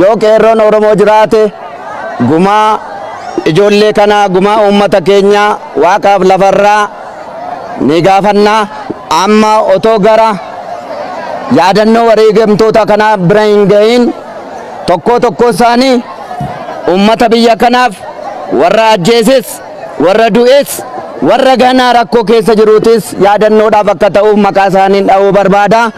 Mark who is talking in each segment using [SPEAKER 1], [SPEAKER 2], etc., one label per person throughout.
[SPEAKER 1] yoo qeerroon Oromoo jiraate gumaa ijoollee kana gumaa uummata keenya waaqaaf lafarraa ni gaafannaa. Amma otoo gara yaadannoo wareegamtoota kana bira hin gahin tokko isaanii uummata biyya kanaaf warra ajjeeses warra du'es warra ganaa rakkoo keessa jiruutis yaadannoodhaaf akka ta'uuf maqaa isaanii dha'uu barbaada.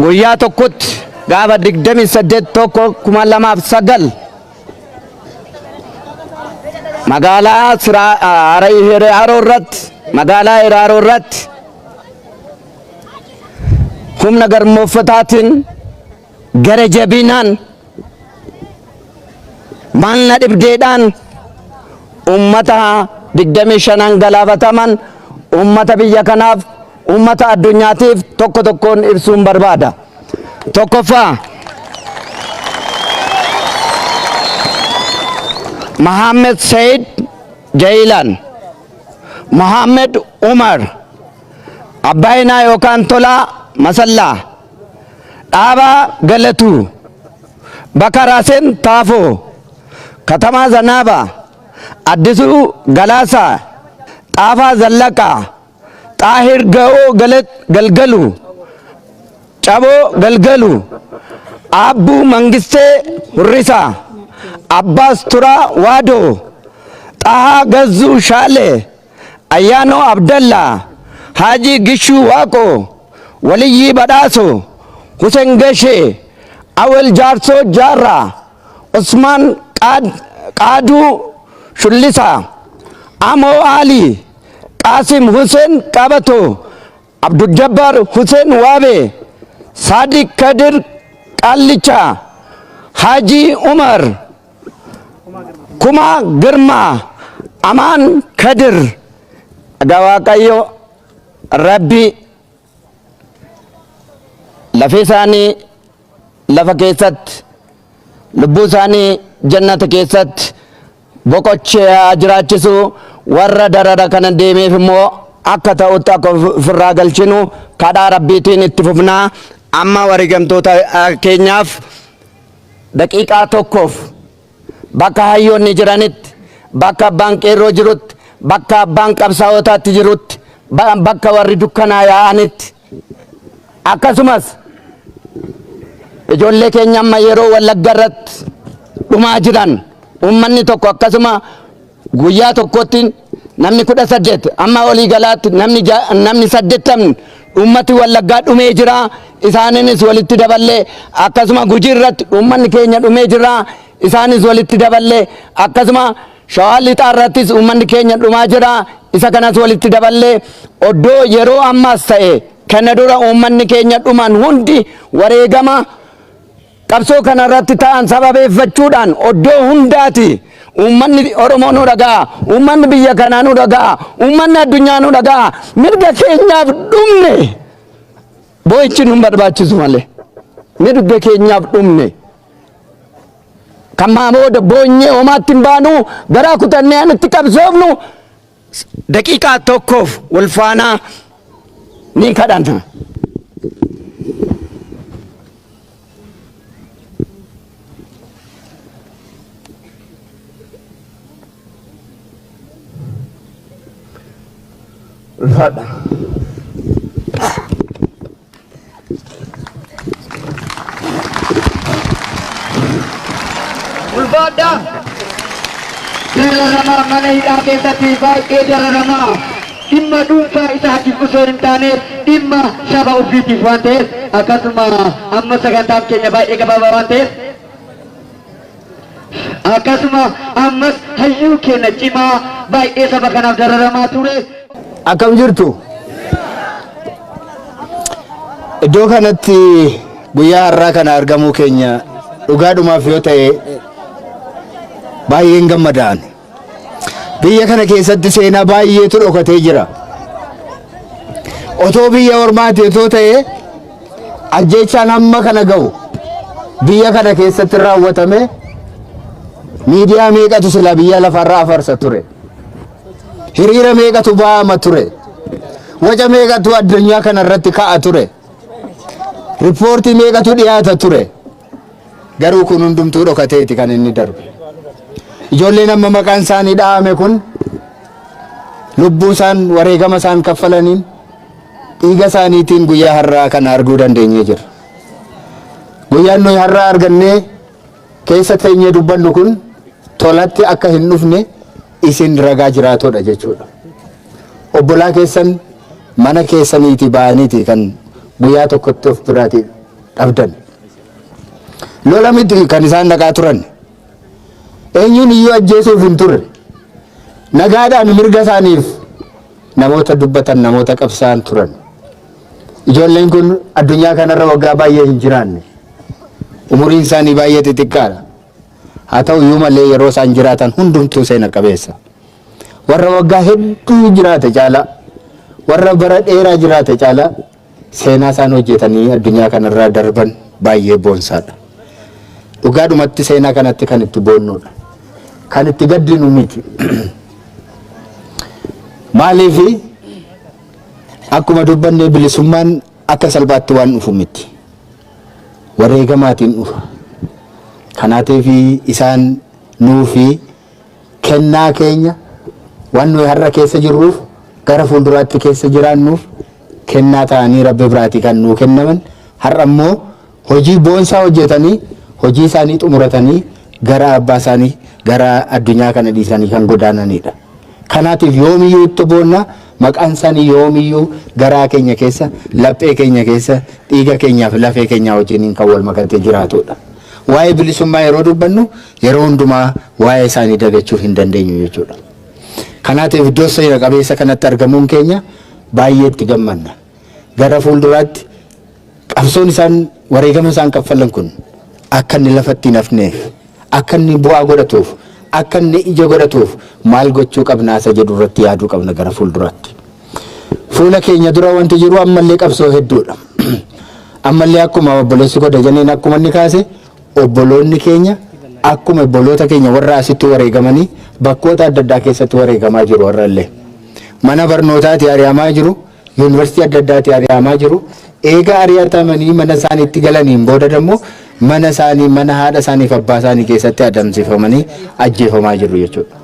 [SPEAKER 1] Guyyaa tokkotti gaafa 28/1/2009 magaalaa Hiraaroo irratti humna garmooffataatiin gara jabinaan maalna dhibdeedhaan ummata 25 galaafataman ummata biyya kanaaf ummata addunyaatiif tokkoon ibsuun barbaada. Tokkoffaa Mohammed Said Jailan, Mohammed Umar, Abbaayinaa yookaan Tolaa Masallaa, Dhaabaa Galatuu, Bakar Hasen Taafoo, Katamaa Zanaabaa, Addisuu Galaasaa, Xaafaa Zallaqaa, Xaahir Ga'oo Galgaluu, Caboo Galgaluu, Abbuu Mangistee Hurrisaa, Abbaas Turaa Waadoo, Xahaa Gazzuu Shaalee, Ayyaanoo Abdallaa, Haajii Gishuu Waaqoo, Waliyyii Badhaasoo, Hussein Gashee, Awel Jaarsoo Jaarraa, Usmaan Qaaduu Shullisaa, Amoo Alii, Qaasim Hussein Qabatoo, Abdul Jabbar Hussein Waabee, Sadiq Kadir Qallichaa, Haji Umar, Kuma Girmaa, Amaan Kadir. Waaqayyo Rabbi lafa isaanii lafa keessatti lubbuu isaanii jannata keessatti boqochee jiraachisu warra darara kana deemeef immoo akka ta'utti akka ofirraa galchinu kadhaa Rabbiitiin itti fufnaa. Amma wareegamtoota keenyaaf daqiiqaa tokkoof bakka hayyoonni jiranitti, bakka abbaan qeerroo jirutti, bakka abbaan qabsaa'otaatti jirutti, bakka warri dukkanaa yaa'anitti, akkasumas ijoollee keenya amma yeroo Wallagga irratti dhumaa jiran ummanni tokko akkasuma guyyaa tokkotti namni 18 amma olii galaatti namni 80 ummati Wallaggaa dhumee jira. Isaanis walitti daballee akkasuma Gujii irratti ummanni keenya dhumee jira. Isaanis walitti daballee akkasuma Shawaa Lixaa irrattis ummanni keenya dhumaa jira. Isa kanas walitti daballee oddoo yeroo ammaas ta'e kana dura ummanni keenya dhuman hundi wareegama qabsoo kana irratti ta'an sababeeffachuudhaan oddoo hundaati ummanni Oromoo nu dhagaa, ummanni biyya kanaa nu dhagaa, ummanni addunyaa nu dhagaa. Mirga keenyaaf dhumne boo'ichi nu barbaachisu malee mirga keenyaaf dhumne kammaa booda boonyee homaatti hin baanu garaa kutannee anitti qabsoofnu daqiiqaa tokkoof wal faanaa ni kadhanna.
[SPEAKER 2] Ulfaadha dararamaa mana hidhaa keessatti baay'ee dararamaa dhimma dhuunfaa isaatiif osoo hin taane dhimma saba ofiitiif waan ta'eef akkasuma amma sagantaan keenya baay'ee gabaabaa waan ta'eef akkasuma ammas hayyuu keenya cimaa baay'ee saba kanaaf dararamaa ture.
[SPEAKER 1] Akkam jirtu? Iddoo kanatti guyyaa har'aa kana argamuu keenya dhugaadhumaaf yoo ta'e baay'een gammadaan. Biyya kana keessatti seenaa baay'eetu dhokatee jira. Otoo biyya ormaati otoo ta'e ajjeechaan hamma kana ga'u biyya kana keessatti raawwatame miidiyaa meeqatu sila biyya lafarraa afarsa ture. Hiriira meeqatu ba'ama ture. waca meeqatu addunyaa kana irratti ka'a ture riippoortii meeqatu dhiyaata ture garuu kun hundumtuu dhokateeti kan inni darbe. Ijoolleen amma maqaan isaanii dha'ame kun lubbuu isaan wareegama isaan kaffalaniin dhiiga isaaniitiin guyyaa har'aa kana arguu dandeenyee jira. Guyyaan nuyi har'aa argannee keessa teenyee dubbannu kun tolatti akka hin dhufne isin ragaa jiraatodha jechuudha. Obbolaa keessan mana keessaniiti ba'aniiti kan guyyaa tokkotti of biraatii dhabdan. Lola miti kan isaan dhaqaa turan. Eenyuun iyyuu ajjeesuuf hin turre. Nagaadhaan mirga isaaniif namoota dubbatan namoota qabsaan turan. Ijoolleen kun addunyaa kanarra waggaa baay'ee hin jiraanne. Umuriin isaanii baay'ee xixiqqaadha. Haa ta'u iyyuu malee yeroo isaan jiraatan hundumtuu seena qabeessa. Warra waggaa hedduu jiraate caala, warra bara dheeraa jiraate caala seenaa isaan hojjetanii addunyaa kanarraa darban baay'ee boonsaadha. Dhugaadhumatti seenaa kanatti kan itti boonnudha. Kan itti gaddinu miti. Maaliifi akkuma dubbanne bilisummaan akka salphaatti waan dhufu miti. Wareegamaatiin dhufa. Kanaatiif isaan nuufi kennaa keenya waan nuyi har'a keessa jirruuf gara fuulduraatti keessa jiraannuuf kennaa ta'anii rabbi biraatii kan nuu kennaman har'a immoo hojii boonsaa hojjetanii hojii isaanii xumuratanii gara abbaa isaanii gara addunyaa kana dhiisanii kan godaananidha. Kanaatiif yoomiyyuu itti boonna maqaan isaanii yoomiyyuu garaa keenya keessa laphee keenya keessa dhiiga keenyaaf lafee keenya wajjin kan wal makatee jiraatudha. Waa'ee bilisummaa yeroo dubbannu yeroo hundumaa waa'ee isaanii dagachuu hin dandeenyu jechuudha. Kanaatiif iddoo seena qabeessa kanatti argamuun keenya baay'ee itti gammanna. Gara fuulduraatti qabsoon isaan wareegama isaan kaffalan kun akka inni lafatti hin hafneef, akka inni bu'aa godhatuuf, akka inni ija godhatuuf maal gochuu qabna isa jedhu irratti yaaduu qabna gara fuulduraatti. Fuula keenya dura wanti jiru ammallee qabsoo hedduudha. Ammallee akkuma obboleessi godha jenneen akkuma inni kaase obboloonni keenya akkuma obboloota keenya warra asitti wareegamanii bakkoota adda addaa keessatti wareegamaa jiru warrallee. Mana barnootaatti ari'amaa jiru, yuunivarsiitii adda addaatti ari'amaa jiru. Eega ari'atamanii mana isaaniitti galaniin booda immoo mana isaanii mana haadha isaaniif abbaa isaanii keessatti adamsifamanii ajjeefamaa jiru jechuudha.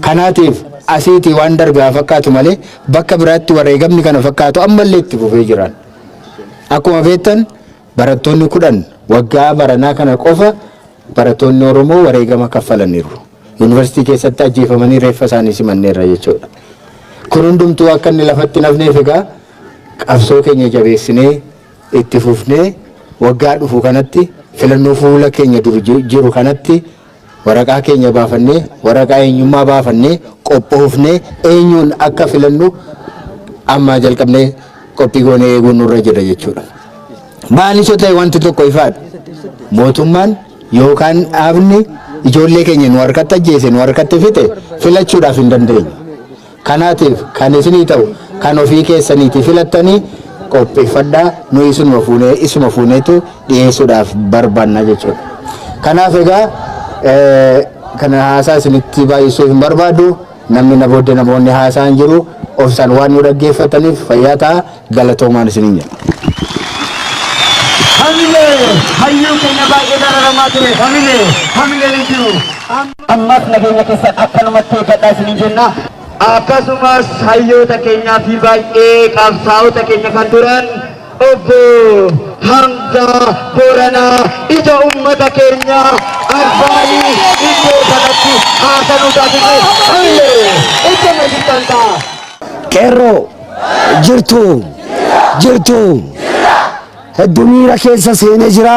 [SPEAKER 1] Kanaatiif asiitii waan darbe haa fakkaatu malee bakka biraatti wareegamni kana fakkaatu ammallee itti fufee jiran. Akkuma beektan barattoonni 10 waggaa baranaa kana qofa barattoonni Oromoo wareegama kaffalaniiru. Yuunivarsiitii keessatti ajjeefamanii reeffa isaanii simanneerra jechuudha. Kun hundumtuu akka inni lafatti nafneef egaa qabsoo keenya jabeessinee itti fufnee waggaa dhufu kanatti filannoo fuula keenya jiru kanatti waraqaa keenya baafannee waraqaa eenyummaa baafannee qophoofnee eenyuun akka filannu amma jalqabnee qophii goonee eeguun nurra jira jechuudha. Maanis yoo ta'e wanti tokko ifaadha. Mootummaan yookaan dhaabni ijoollee keenya nu harkatti ajjeese nu harkatti fixe filachuudhaaf hin dandeenyu. Kanaatiif kan isinii ta'u kan ofii keessaniitii filattanii qopheeffadhaa nu isuma fuuneetu dhiyeessuudhaaf barbaanna jechuudha. Kanaaf egaa kana haasaa isinitti baay'isuu hin barbaadu namni na booddee namoonni haasaan jiru ofisaan waan nu dhaggeeffataniif fayyaa ta'a galatoomaan isiniin jedha.
[SPEAKER 2] Hayyuu keenya baay'ee dararamaa ture hamilee ni jiru. Ammas nageenya keessan akkanumatti eeggadhaa isiniin jenna. Akkasumas hayyoota keenyaa fi baay'ee qabsaa'ota keenya kan turan obbo Hamza Booranaa ija uummata keenya arbaanii iddoo kanatti haasanuu taasise ija meeshaan ta'a.
[SPEAKER 3] Qeerroo jirtu hedduu miira keessa seenee jira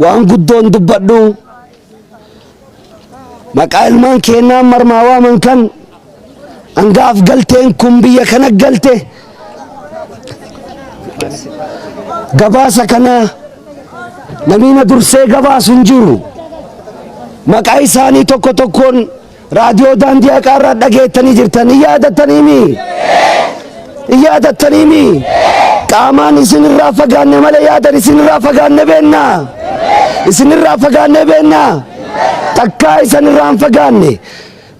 [SPEAKER 3] waan guddoon dubbadhu maqaa ilmaan keenyaa marmaa waaman kan angaaf galteen kun biyya kana galte gabaasa kana namni dursee gabaasu hin jiru maqaa isaanii tokko tokkoon raadiyoo daandii haqaarraa dhageettanii jirtan iyyaadattaniimi qaamaan isinirraa fagaanne malee yaadan isinirraa fagaanne beenna takkaa isinirraa hin fagaanne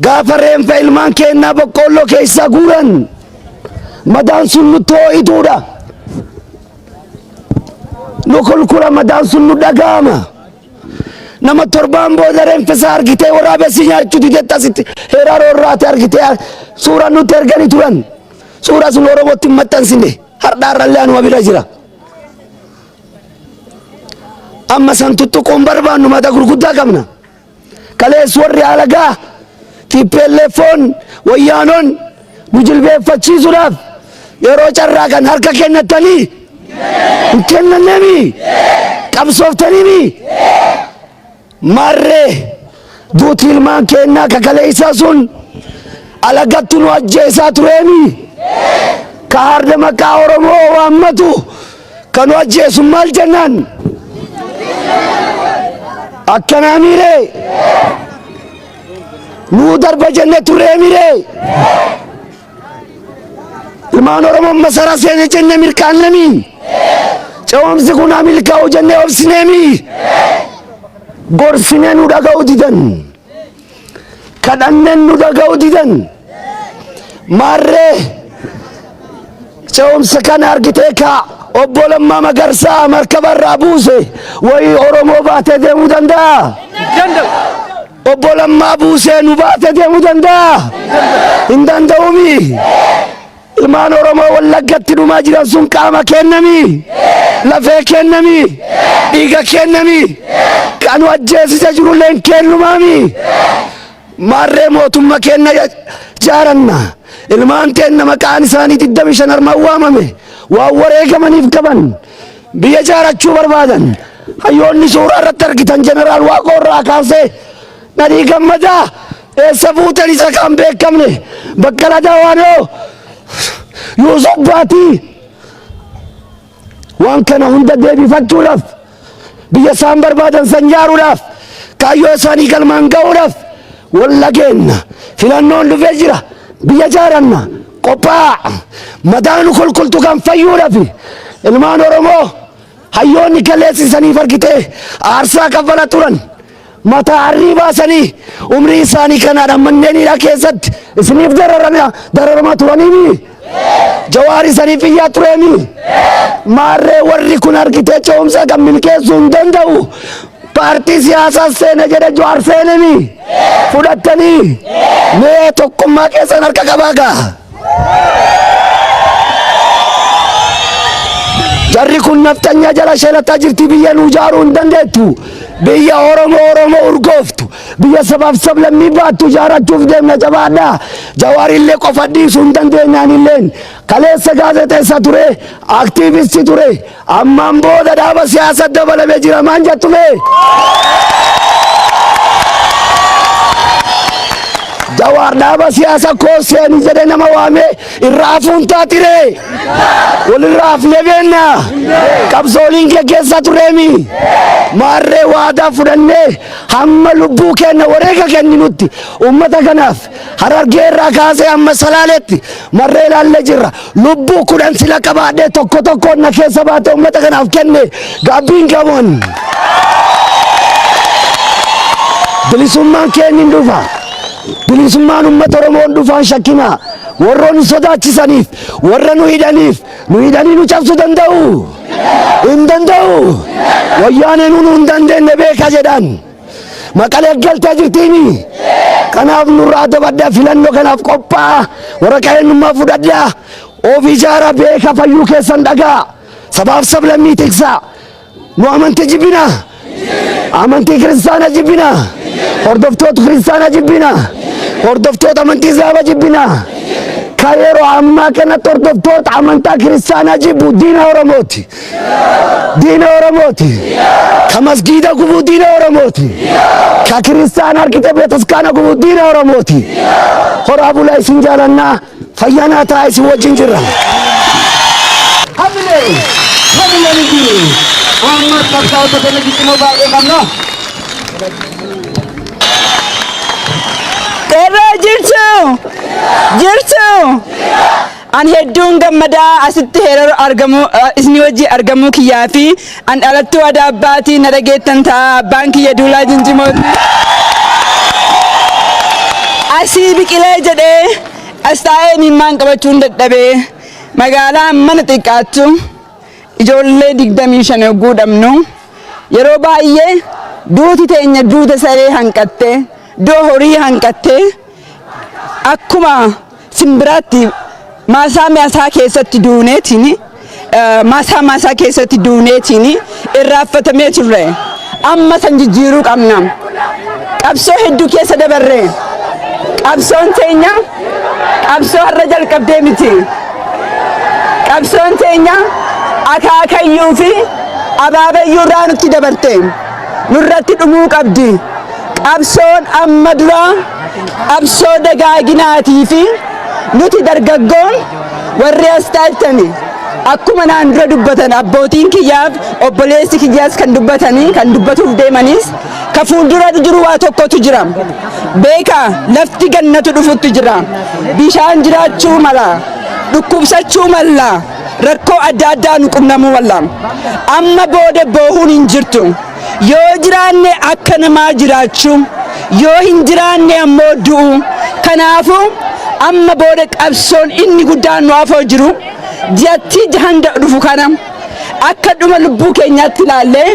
[SPEAKER 3] gaafa reenfa ilmaan keenyaa boqqolloo keessaa guuran madaan sun nutti ho'ituudha nukul kula madan sunu dagama nama torban booda reenfisa argitee waraabessi nyaachuu didetta sitti heraaroo irraati argitee suuraa nuti erganii turan suuraa sun Oromootti hin maxxansine hardhaarrallee anuma bira jira amma san tuttuquun barbaannu mata gurguddaa qabna kalees warri alagaa TPLF'n wayyaanoon nu jilbeeffachiisuudhaaf yeroo carraa kan harka kennatanii hin kennanneemi qabsooftaniimi marree duuti ilmaan kennaa kakaleessaa sun alagattu nu ajjeesaa tureemi ka harda maqaa Oromoo waammatu kan nu ajjeesu maal jennaan akkanaa miiree nu darba jenne tureemiree ilmaan Oromoo masara seene jenne mirkaannemi ce'umsi kun milkaa'u jenne obsineemi gorsine nu dhaga'u didan kadhannen nu dhaga'u didan marree ce'umsa kana argitee ka obbo Lammaa Magarsaa markabarraa buuse wayii Oromoo baatee deemuu danda'a obbo Lammaa buusee nu baatee deemuu danda'a hin danda'uumi ilmaan Oromoo Wallaggatti dhumaa jiran sun qaama kennami lafee kennami dhiiga kennami kan ajjeesisa jirullee kennumaami marree mootummaa kenna jaaranna ilmaan kenna maqaan isaanii 25 armaan waamame waan wareegamaniif qaban biyya jaarachuu barbaadan hayyoonni suuraa irratti argitan jeneraal Waaqoo irraa kaasee Nadhii Gammadaa eessa fuutan isa kan beekamne Baqqalaa Dawaanoo Yuusuf Baatii waan kana hunda deebifachuudhaaf biyya isaan barbaadan san ijaaruudhaaf kaayyoo isaanii galmaan ga'uudhaaf wallageenna filannoon dhufee jira biyya jaaranna qophaa'a madaanu kulkultu kan fayyuudhaaf ilmaan Oromoo hayyoonni kaleessisaniif argitee aarsaa kaffala turan mataa harrii baasanii umrii isaanii kanaadhaan manneeniidha keessatti isiniif dararama turaniimi Jawaari isaniif iyyaa tureemi marree warri kun argitee ce'umsa kan milkeessuu hin danda'u paartii siyaasaa seena jedhe Jawaar seenemi fudhattanii mee tokkummaa keessan harka qabaagaa jarri kun naftanyaa jala sheelataa jirti biyya nu ijaaruu hin dandeettu biyya Oromoo urgooftu biyya sabaaf sablammii baattu ijaarachuuf deemna jabaadhaa Jawaarillee qofa dhiisuu hin dandeenyaanilleen kaleessa gaazexeessa ture aktiivistii ture ammaan booda dhaaba siyaasa dabalamee jira maan jettume Jawaar dhaaba siyaasa kooseen jedhe nama waame irraafuun taatire walirraaf nebeenna qabsooliin geggeessaa tureemi marree waadaa fudhannee hamma lubbuu kenna wareega kenninutti ummata kanaaf Harargee irraa kaasee amma Salaaleetti marree ilaallee jirra lubbuu 10 sila qabaadhee tokko tokkoon na keessa baate ummata kanaaf kenne gaabbiin qabuun bilisummaan kennin dhufa bilisummaan ummata Oromoo dhufaan shakkina warroonni sodaachisaniif warra nu hidhanii nu cabsuu danda'u hin danda'u wayyaaneen nu hin dandeenye beeka jedhan Maqalee galtee jirtiimi kanaaf nurraa dabaddaa filannoo kanaaf qophaa'a waraqaa eenyummaa fudhadhaa of ijaara beeka fayyuu keessan dhagaa sabaaf sablammii tiksaa nu amantii jibbina amantii kiristaana jibbina hordoftoota kiristaana jibbina hordoftoota amantii islaama jibbina ka yeroo ammaa kanatti hordoftoota amantaa kiristaana jibbu diina Oromooti ka masgiida gubuu diina Oromooti ka kiristaana harkite beetaskaana gubuu diina Oromooti horaa bulaa isin jaalannaa fayyanaa ta'a isin wajjin jirra
[SPEAKER 2] Hamile ni jiru amma qabsaa'ota kana jibbinoo baay'ee qabna
[SPEAKER 4] Qeerroo jirtu an hedduun gammadaa asitti hiriira argamu isni wajji argamu kiyyaa fi an dhalattuu aadaa abbaatii na dhageettan ta'a abbaan kiyya Duulaa Jinjimooti asii biqilee jedhee as taa'ee mimmaan qabachuun dadhabee magaalaa mana xiqqaattu ijoollee 25 yogguu dhabnu yeroo baay'ee duuti teenya duuta saree hanqattee doo horii hanqattee akkuma simbiraatti maasaa keessatti duuneetiin maasaa keessatti duuneetiin irraaffatamee turre. Amma san jijjiiruu qabna. Qabsoo hedduu keessa dabarre. Qabsoon teenya qabsoo har'a jalqabdee miti. Qabsoon teenya akaakayyuu fi abaabayyuu irraa nutti dabarte. Nurratti dhumuu qabdi. Qabsoon amma dura qabsoo dagaaginaatii fi nuti dargaggoon warri as taa'ettani akkuma naan dura dubbatan abbootiin kiyyaaf obboleessi kiyyaas kan dubbatanii kan dubbatuuf deemanis ka fuuldura jiru waa tokkotu jira. Beeka lafti gannatu dhufutti jira. Bishaan jiraachuu mala. Dhukkubsachuu malla. Rakkoo adda addaa nu qunnamuu malla. Amma booda boohuun hin jirtu. Yoo jiraanne akka namaa jiraachuu yoo hin jiraanne ammoo du'u. Kanaafuu amma booda qabsoon inni guddaan nu afoo jiru ji'atti hanga dhufu kana akka dhuma lubbuu keenyaatti ilaallee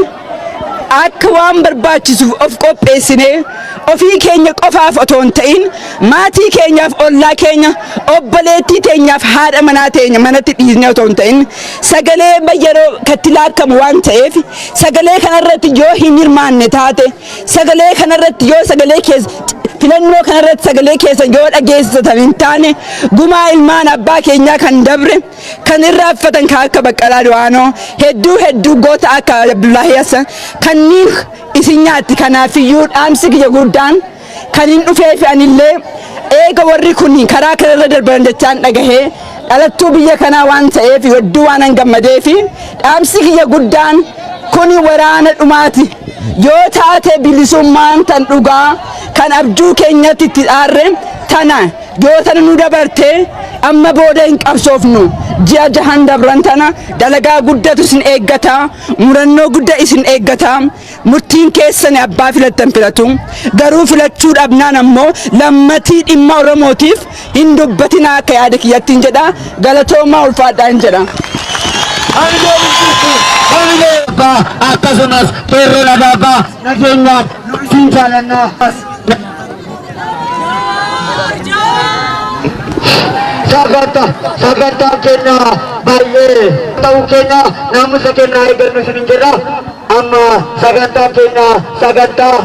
[SPEAKER 4] akka waan barbaachisuuf of qopheessinee ofii keenya qofaaf otoo hin ta'in maatii keenyaaf ollaa keenya obboleettii teenyaaf haadha manaa teenya manatti dhiisnee otoo hin ta'in sagalee yeroo katti laakkamu waan ta'eef sagalee kanarratti yoo hin hirmaanne taate sagalee kanarratti yoo sagalee keessa filannoo kanarratti sagalee keessa yoo dhageessatan hin taane gumaa ilmaan abbaa keenyaa kan dabre kan irraanfatan kan akka Baqqalaa Du'aanoo hedduu goota akka Abdullaahi Hassan kanniin isin nyaatti. Kanaafiyyuu dhaamsi kiyya guddaan kan hin dhufeef anillee eega warri kun karaa kanarra darban jechaan dhagahee dhalattuu biyya kanaa waan ta'eef hedduu waan gammadeef dhaamsi kiyya guddaan kun waraana dhumaati. Yoo taate bilisummaan tan dhugaa kan abjuu keenyatti itti dhaarre tana yoo tana nu dabarte amma booda hin qabsoofnu. Ji'a jahan dabran tana dalagaa guddatu isin eeggata. Murannoo guddaa isin eeggata. Murtiin keessan abbaa filattan filatu. Garuu filachuu dhabnaan ammoo lammatii dhimma Oromootiif hin dubbatina akka yaada kiyyattiin jedha. Galatoomaa ulfaadhaan jedha.
[SPEAKER 2] Akkasumas qeerroo nagaabaa nageenyaan siin jaalannaa. Sagantaa keenya baay'ee ta'uu keenya naamusa keenya eeggannu isiniin jedha. Amma sagantaa keenya sagantaa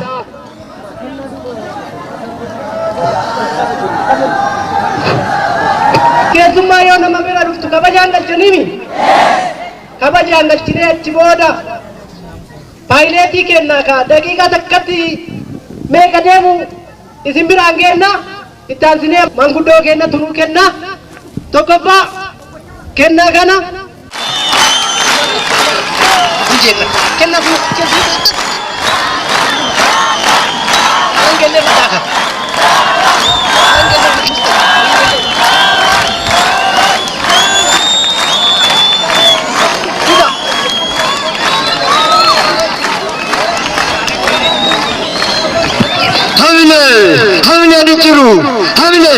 [SPEAKER 5] keessummaa yoo nama bira dhuftu kabajaan galchaniimi. Kabajaan galchinee achi booda paayileetii kennaa ka daqiiqaa takkatti meeqa deemu isin biraan geenna itti aansinee manguddoo kenna tunuu kenna tokkoffaa kennaa kana kenna
[SPEAKER 2] Hamile dijiru hamile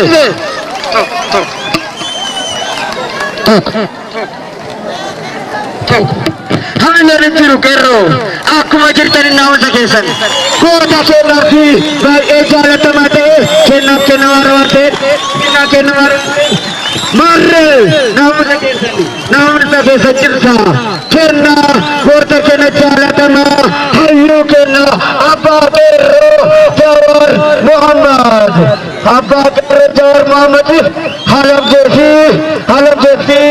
[SPEAKER 2] hamile dijiru kerro akkuma jirtan naamusa keessan goota keenyaatti baay'ee jaalatamaa ta'e kennaaf kennamaa marre naamusa keessa jirta kenna goota keenya jaalatamaa hayyuu kenna abbaa qeerroo Jawar Muhammad abbaa qeerroo Jawar Muhammad halam jetti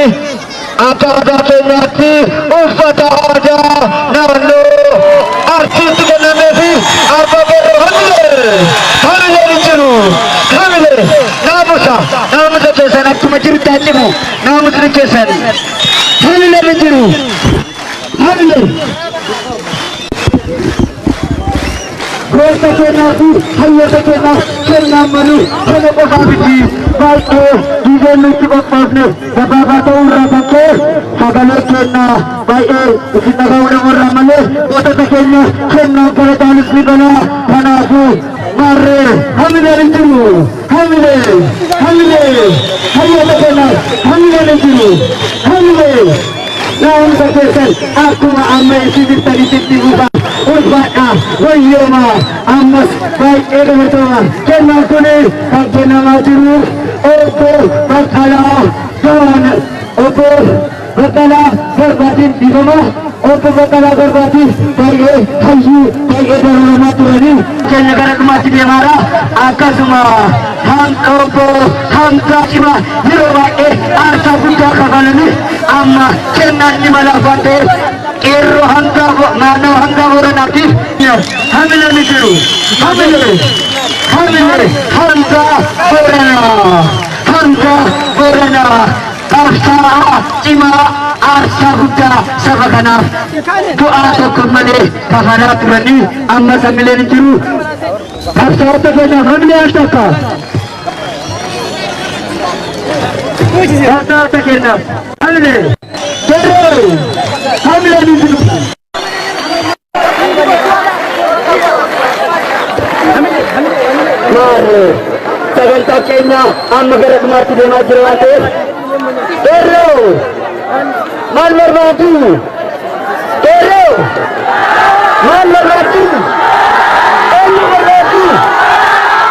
[SPEAKER 2] akka aadaa keenyaatti uffata aadaa naannoo artiisti kennameefi abbaa qeerroo hamile jiru hamile naamusa keessan akkuma jirtan dhimu naamusni keessan hamile jiru hamile goota keenyaati hayyoota keenya kennaan malu kana qofaa miti baay'ee diigeen itti qophoofne gabaabaa ta'uu irraa kan ka'e sagalee keenya baay'ee isin dhaga'uu namarraa malee gootota keenya kennaan kabajaanis ni galaa. Kanaafuu marree hamilee ni jiru hamilee hayyoota keenya hamilee ni jiru hamilee namun berkesan aku amma isi tadi titi buka ulfaa wayyoma ammas baik itu bersama kenal kuni kenal maju opo bakala kawan opo bakala berbatin di rumah opo bakala berbatin baik hayu baik dalam maturani negara kemati dia marah akan semua ham opo ham kasima hirowa asa buka kakalani amma kenal ni malah bante Ero hangga nano hangga orang aktif ya hamil mikir hamil hangga borana karsa cima arsa buka sabakana doa tokomane kahana turani amma sambil mikir karsa tokomane hamil astaka karsa tokomane hamil hamil mikir Sagantar Kenya amma gerak mati di Majrawati Tero Man Merwati Tero Man Merwati Elu Merwati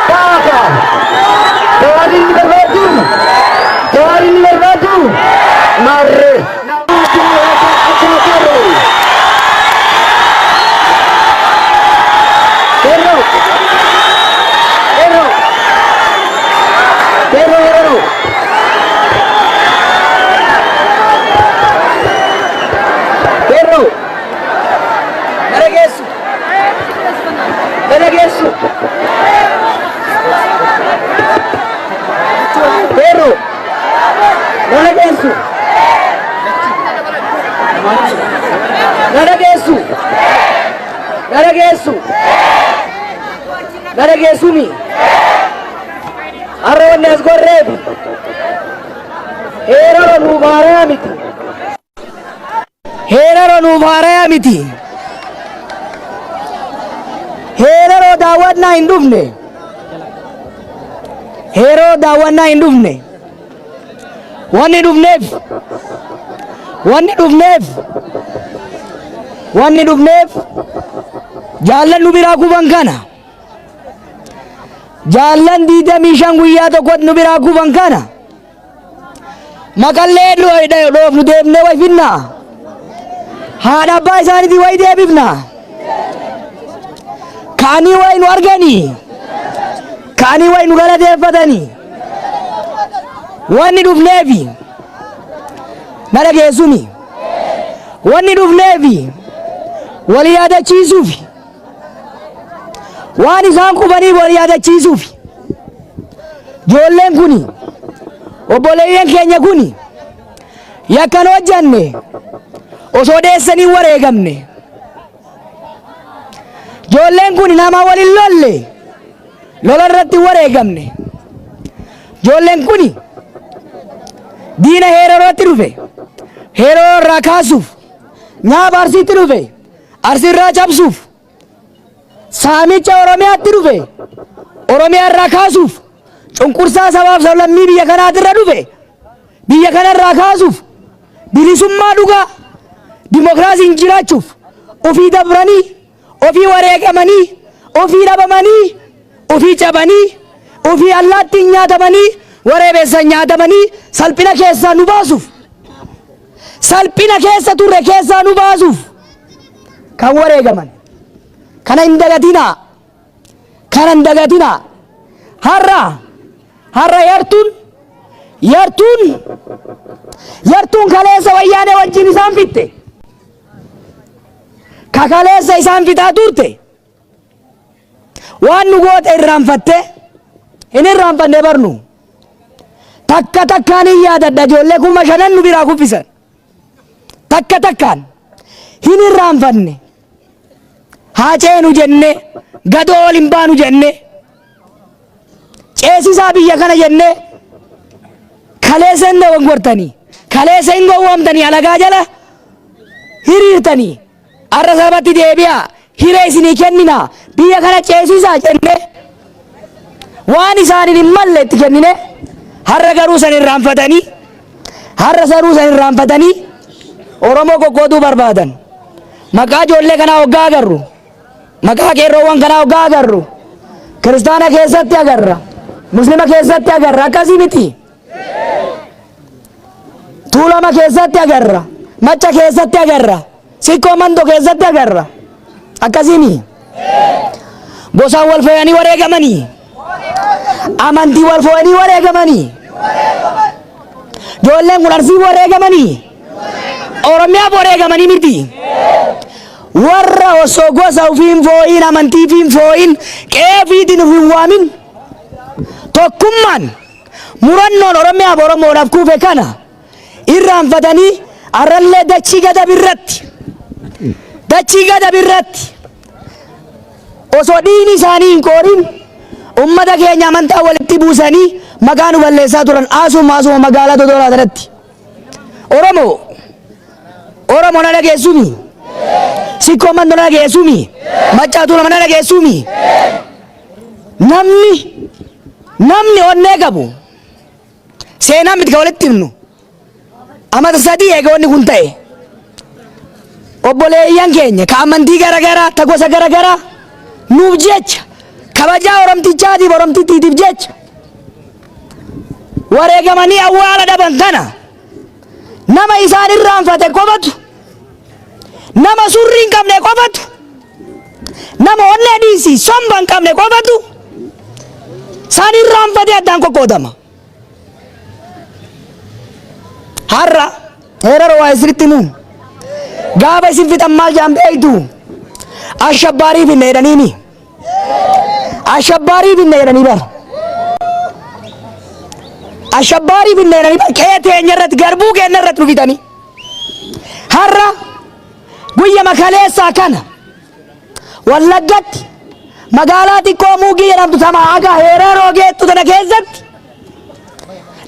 [SPEAKER 2] Kaka Tawarin Merwati Tawarin Merwati Mare Sumi Arwan Nesgoreb Hero Nubaraya miti Hero dawatna indufne Wani dufnef Jalan nubira kubangkana Jalan di damishan guyyaa tokkot nu biraa kuban kana maqallee dhoofnu deemnee way finna haadha abbaa isaaniitii way deebifna kaanii way nu arganii kaanii way nu galateeffatanii wanni dhufneefi na dhageessumi wanni dhufneefi wal yaadachiisuufi waan isaan qubanii wal yaadachiisuuf ijoolleen kuni obboleeyyan keenya kuni yakkan hojjanne osoo deessanii wareegamne ijoolleen kuni nama waliin lolle lola irratti wareegamne ijoolleen kuni diina heerorootti dhufe heeroo irraa kaasuuf nyaaba arsiitti dhufe arsiirraa cabsuuf saamicha oromiyaatti dhufe oromiyaa irraa kaasuuf cunqursaa sabaaf sablammii biyya kanaatirra dhufe biyya kanarraa kaasuuf bilisummaa dhugaa dimokiraasiin jiraachuuf ofii dabranii ofii wareegamanii ofii dhabamanii ofii cabanii ofii allaattiin nyaatamanii wareebeessan nyaatamanii salphina keessaa nu baasuuf salphina keessa turre keessaa nu baasuuf kan wareegaman kana hin dagatinaa har'a yartuun kaleessa wayyaanee wajjin isaan fitte ka kaleessa isaan fitaa turte waan nu goote irraanfatte hin irraanfanne barnu takka takkaan hin yaadadha ijoollee 5,000 nu biraa kuffisan takka takkaan hin irraanfanne haa ceenu jenne gadoo ol hin baanu jenne ceesisaa biyya kana jenne kaleessa hin dogongortanii kaleessa hin gowwoomtanii alagaa jala hiriirtanii har'a sabatti deebi'aa hiree isinii kennina biyya kana ceesisaa jenne waan isaaniin hin malle itti kennine har'a garuu san irraanfatanii
[SPEAKER 3] Oromoo qoqqooduu barbaadan maqaa ijoollee kanaa hoggaa agarru maqaa qeerroowwan kanaa hoggaa agarru kiristaana keessatti agarra muslima keessatti agarra akkasii miti tuulama keessatti agarra macha keessatti agarra sikkoo mandoo keessatti agarra akkasiini gosaan wal fe'anii wareegamanii amantii wal fe'anii wareegamanii ijoolleen kun Arsii wareegamanii Oromiyaa wareegamanii miti warra osoo gosa ufiin foo'in amantii fiin foo'in qe'ee fiitiin ufiin waamin tokkummaan murannoon Oromiyaa Oromoodhaaf kuufe kana irraanfatanii arrallee dachii gada birratti osoo dhiini isaanii hin qoorin ummata keenya amantaa walitti buusanii maqaa nu balleessaa turan asuma magaalaa Dodolaa irratti Oromoo na dhageessumi sikkoo mandoo na dhageessumi machaa tuulama na dhageessumi namni onnee qabu seenaa miti ka walitti himnu amata sadii eega wanni kun ta'e obboleeyyan keenya ka amantii garagaraa ta gosa garagaraa nuuf jecha kabajaa Oromtichaatiif Oromtittiitiif jecha wareegamanii awwaala dhaban kana nama isaan irraanfate qofatu nama surrii hin qabne qofatu nama onnee dhiisii somba hin qabne qofatu isaan irraanfate addaan qoqqoodama har'a heerara waa isinitti himu gaafa isin fixan maal jaan beeytu ashabbaarii finne jedhaniini ashabbaarii finne jedhanii bara ashabbaarii finne jedhanii bara qe'ee teenya irratti garbuu keenya irratti nu fixanii har'a guyya makaleessaa kana Wallaggatti magaalaa xiqqoo Muugii jedhamtu tamaa aga heeraroo geettu tana keessatti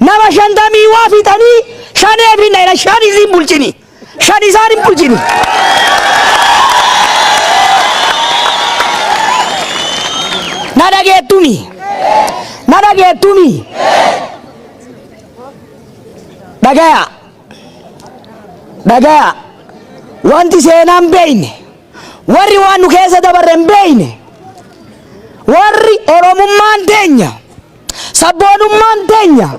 [SPEAKER 3] nama 50 waa fixanii shanee finne jedhan shan isin bulchini shan isaan hin bulchini na dhageettumi dhagaya wanti seenaan beeyne warri waan nu keessa dabarre hin beeyne warri oromummaan teenya sabboonummaan teenya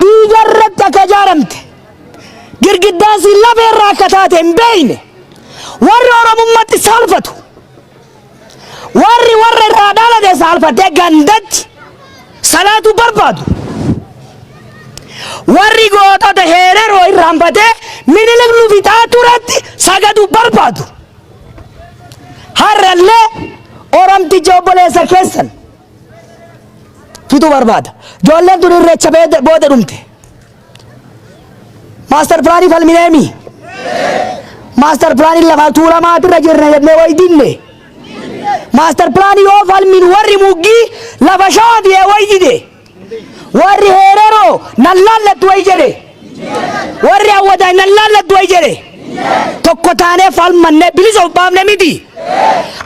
[SPEAKER 3] dhiiga irratti akka ijaaramte girgiddaan siin lafa irraa akka taate hin beeyne warri oromummaatti saalfatu warri warra irraa dhalate saalfatee gandatti salaatu barbaadu warri gootota heeraroo irraanfatee Minilik nu fixaa turatti sagadu barbaadu har'allee Oromticha obboleessa keessan fitu barbaada ijoolleen tun irreecha booda dhumte maaster pilaanii falmineemi maaster pilaanii lafa tuulamaatirra jirna jennee waydiinne maaster pilaanii yoo falmin warri Muggii lafa shawaatiyee waydide warri heeraroo nan laallattu way jedhe warri Awwadaa nan laallattu way jedhe tokko taanee falmanne bilisa baafne miti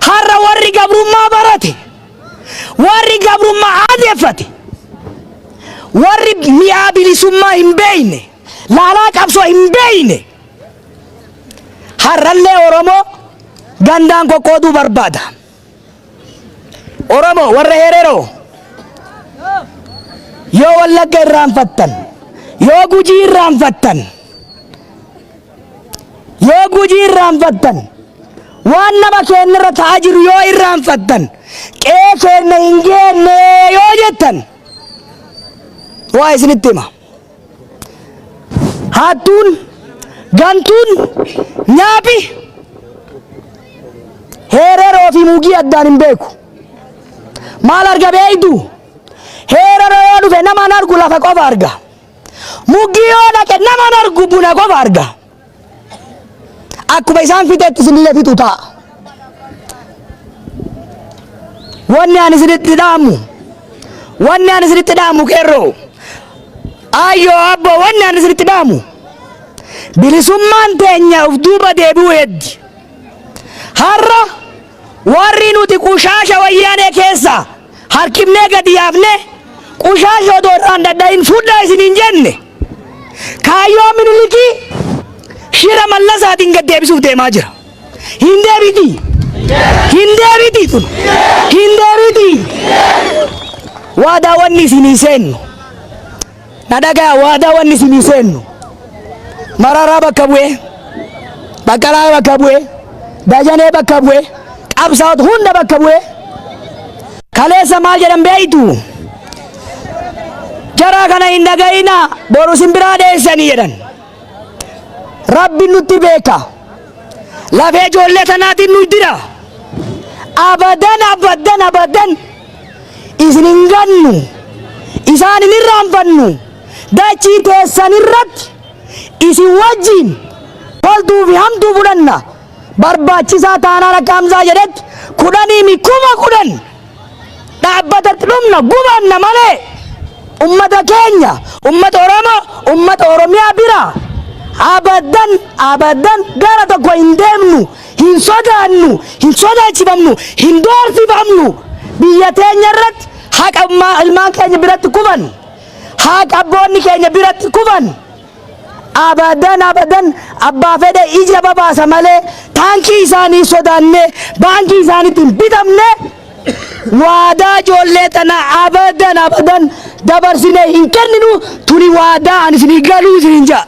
[SPEAKER 3] har'a warri gabrummaa barate warri gabrummaa aadeeffate warri mi'aa bilisummaa hin beeyne laalaa qabsoo hin beeyne har'allee Oromoo gandaan qoqqooduu barbaada Oromoo warra heeraroo yoo Wallagga irraanfattan yoo Gujii irraanfattan waan nama keenya irra ta'aa jiru yoo irraanfattan qe'ee keenya hin geenne yoo jettan waa isinitti hima hattuun gantuun nyaapi heeraroo fi Muugii addaan hin beeku maal arga beeytu heeraroo yoo dhufe namaan argu lafa qofa arga Muugii yoo dhaqe namaan argu buna qofa arga akkuma isaan fixetti isinillee fixu ta'a wanni ani isinitti dhaamu qeerroo ayyoo abbo wanni ani isinitti dhaamu bilisummaan teenya uf duuba deebi'u heddi har'a warri nuti qushaasha wayyaanee keessa harkifnee gadi yaafne qushaasha odoo irraan dadhayin fudhaa isin hin jenne kaayyoo Minilikii shira mallasaatiin gad deebisuuf deemaa jira. Hin deebiti. Hin deebiti tun. Hin deebiti. Waadaa wanni isinii seennu. Na dhagaa waadaa wanni isinii seennu. Mararaa bakka bu'ee. Baqqalaa bakka bu'ee. Dajanee bakka bu'ee. Qabsaa'ota hunda bakka bu'ee. Kaleessa maal jedhan beeytu. Jara kana hin dhaga'ina boru simbiraa dheessanii jedhan. Rabbi nutti beeka. Lafee ijoollee tanaatiin nu dira. Abadan isin hin gannu. Isaan hin irraanfannu. Dachii teessan irratti isin wajjin toltuu fi hamtuu fudhanna. Barbaachisaa taanaan akka Hamzaa jedhetti 10,000 dhaabbatatti dhumna gubanna malee. Ummata keenya, ummata Oromoo, ummata Oromiyaa bira abadan gara tokko hin deemnu, hin sodaannu, hin sodaachifamnu, hin doorsifamnu. Biyya teenya irratti haqa ilmaan keenya biratti kufan, haqa abboonni keenya biratti kufan. Abadan abbaa fedhe ija babaasa malee taankii isaanii sodaanne baankii isaaniitti hin bitamne. Waadaa ijoollee tana abadan dabarsinee hin kenninu. Tuni waadaa ani isinii galuu isin jaa.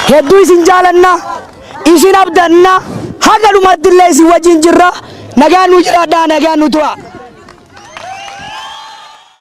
[SPEAKER 3] Hedduu isin jaalanna, isin abdanna, haga dhumatti illee isin wajjin jirra. Nagaan nu jiraadhaa, nagaan nu tura.